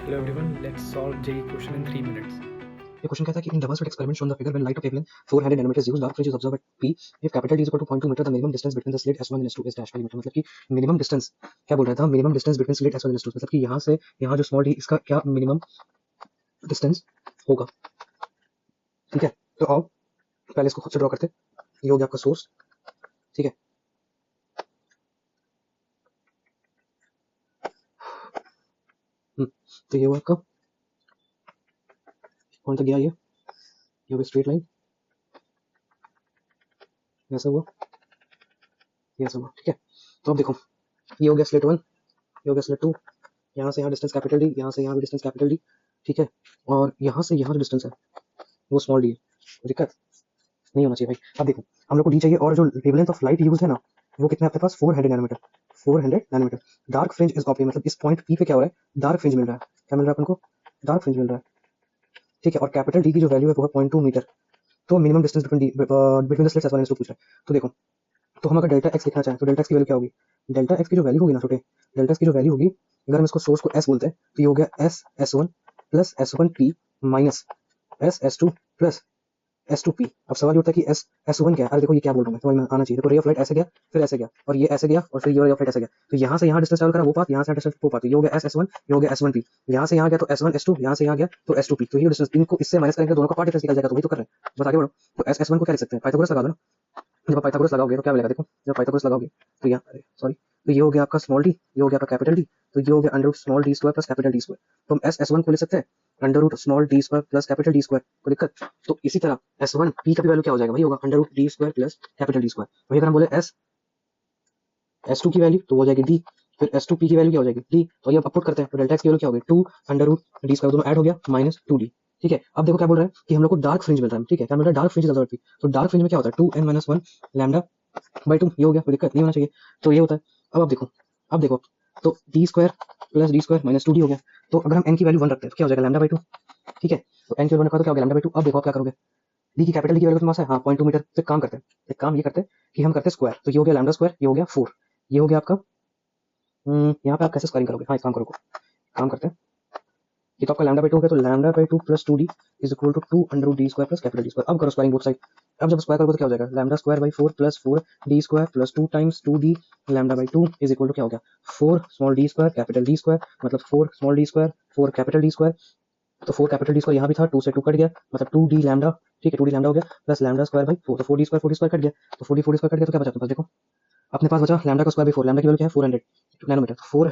Hello everyone, let's solve JEE question in 3 minutes. ये question कहता है कि in double slit experiment shown the figure when light of wavelength 400 nanometer used dark fringe is observed at p if capital D is equal to 0.2 meter the minimum distance between the slit S1 and S2 is dash millimeter. मतलब कि minimum distance क्या बोल रहा था, minimum distance between slit S1 and S2, मतलब कि यहां से यहां जो स्मॉल d इसका क्या मिनिमम डिस्टेंस होगा। ठीक है, तो आओ पहले इसको खुद से ड्रॉ करते हैं। ये हो गया आपका सोर्स, ठीक है। तो ये हुआ आपका कौन सा गया, ये हो गया स्ट्रेट लाइन, ऐसा हुआ, ये ऐसा हुआ, ठीक है। तो अब देखो, ये हो गया स्लिट 1, ये हो गया स्लिट 2, यहाँ से यहाँ डिस्टेंस कैपिटल D, यहाँ से यहाँ भी डिस्टेंस कैपिटल D, ठीक है। और यहाँ से यहाँ जो डिस्टेंस है वो स्मॉल d है, दिक्कत नहीं होना चाहिए भाई। अब देखो, हम लोग को d चाहिए और जो वेवलेंथ ऑफ लाइट यूज है ना वो कितना है आपके पास, 400 nanometer. 400 nanometer. Dark fringe is optimum, मतलब इस पॉइंट p पे क्या हो रहा है, डार्क फ्रिंज मिल रहा है। क्या मिल रहा है अपन को, डार्क फ्रिंज मिल रहा है, ठीक है। और कैपिटल D की जो वैल्यू है वो है 0.2 मीटर। तो minimum distance between the slits S1 S2 पूछ रहा है। तो देखो, तो हम अगर डेल्टा x लिखना चाहें तो डेल्टा x की वैल्यू क्या होगी, डेल्टा x की जो वैल्यू होगी ना छोटे, डेल्टा x की जो वैल्यू होगी, अगर हम इसको सोर्स को s बोलते हैं तो ये हो गया s s1 plus s1p minus s s2 plus S2p। अब सवाल ये उठता है कि S1 क्या है। अरे देखो ये क्या बोल रहा हूँ मैं, समझ में आना चाहिए। देखो रे ऑफ लाइट ऐसे गया, फिर ऐसे गया, और ये ऐसे गया, और फिर ये रे ऑफ लाइट ऐसे गया। तो यहाँ से यहाँ डिस्टेंस ट्रैवल करा वो पाथ, यहाँ से डिस्टेंस वो पाथ, ये हो गया S1, ये हो गया S1p। यहाँ से यहाँ गया तो S1 S2, यहाँ से यहाँ गया तो S2p। तो ये डिस्टेंस, इनको इससे माइनस करेंगे दोनों का पार्ट डिफरेंस निकल जाएगा। तो वही तो कर रहे हैं, बस आगे बढ़ो। तो S1 को क्या लिख सकते हैं, पाइथागोरस लगा दो ना। जब पाइथागोरस लगाओगे तो क्या मिलेगा, देखो जब पाइथागोरस लगाओगे तो यहाँ, अरे सॉरी, तो ये हो गया आपका स्मॉल d, ये हो गया आपका कैपिटल D, तो ये हो गया under root small d square plus capital D square. तो हम S1 को लिख सकते हैं under root small d square plus capital D square, कोई दिक्कत। तो इसी तरह S1 p का भी वैल्यू क्या हो जाएगा, वही होगा under root d square plus capital D square. वही अगर हम बोले S2 की वैल्यू तो वो हो जाएगी d, फिर S2p की वैल्यू क्या हो जाएगी d। तो ये अब पुट करते हैं, तो डेल्टा x की वैल्यू क्या होगी, 2 अंडर रूट d स्क्वायर, दोनों ऐड हो गया माइनस 2d। ठीक है, अब देखो क्या बोल रहा है कि हम लोग को डार्क फ्रिंज मिल रहा है, ठीक है। क्या मिल रहा है, डार्क फ्रिंज इज ऑब्जर्व्ड। तो डार्क फ्रिंज में क्या होता है, 2n-1 लैम्डा बाई 2, ये हो गया, कोई दिक्कत नहीं होना चाहिए। तो ये होता है। अब आप देखो, अब देखो, तो d square plus d square minus 2d हो गया। तो अगर हम n की वैल्यू 1 रखते हैं तो क्या हो जाएगा, लैम्डा बाई 2, ठीक है। तो n की वैल्यू 1 रखा तो क्या हो गया, लैम्डा बाई 2। अब देखो आप क्या करोगे, d की कैपिटल D की वैल्यू तुम्हारे पास है, हाँ 0.2 मीटर। तो एक काम करते हैं, एक काम ये करते हैं कि हम करते हैं स्क्वायर। तो ये हो गया लैम्डा स्क्वायर, ये हो गया 4, ये हो गया आपका, यहाँ पे आप कैसे स्क्वायरिंग करोगे, हाँ एक काम करो, काम करते हैं, ये तो आपका लैम्डा बाई 2 हो गया। तो lambda by 2 plus 2d is equal to 2 under root d square plus capital D square. अब करो स्क्वायरिंग बोथ साइड। अब जब स्क्वायर करोगे तो क्या हो जाएगा, lambda square by 4 plus 4d square plus 2 times 2d lambda by 2 is equal to क्या हो गया, 4 small d square capital D square, मतलब 4 small d square 4 capital D square. तो 4 कैपिटल D स्क्वायर यहाँ भी था, 2 से 2 कट गया, मतलब 2d लैम्डा, ठीक है 2d लैम्डा हो गया प्लस लैम्डा स्क्वायर बाई 4। तो 4d स्क्वायर कट गया, तो 4d स्क्वायर कट गया, तो क्या बचा अपने पास, देखो अपने पास बचा लैम्डा का स्क्वायर बाई 4। लैम्डा की वैल्यू क्या है, 400 नैनोमीटर। 4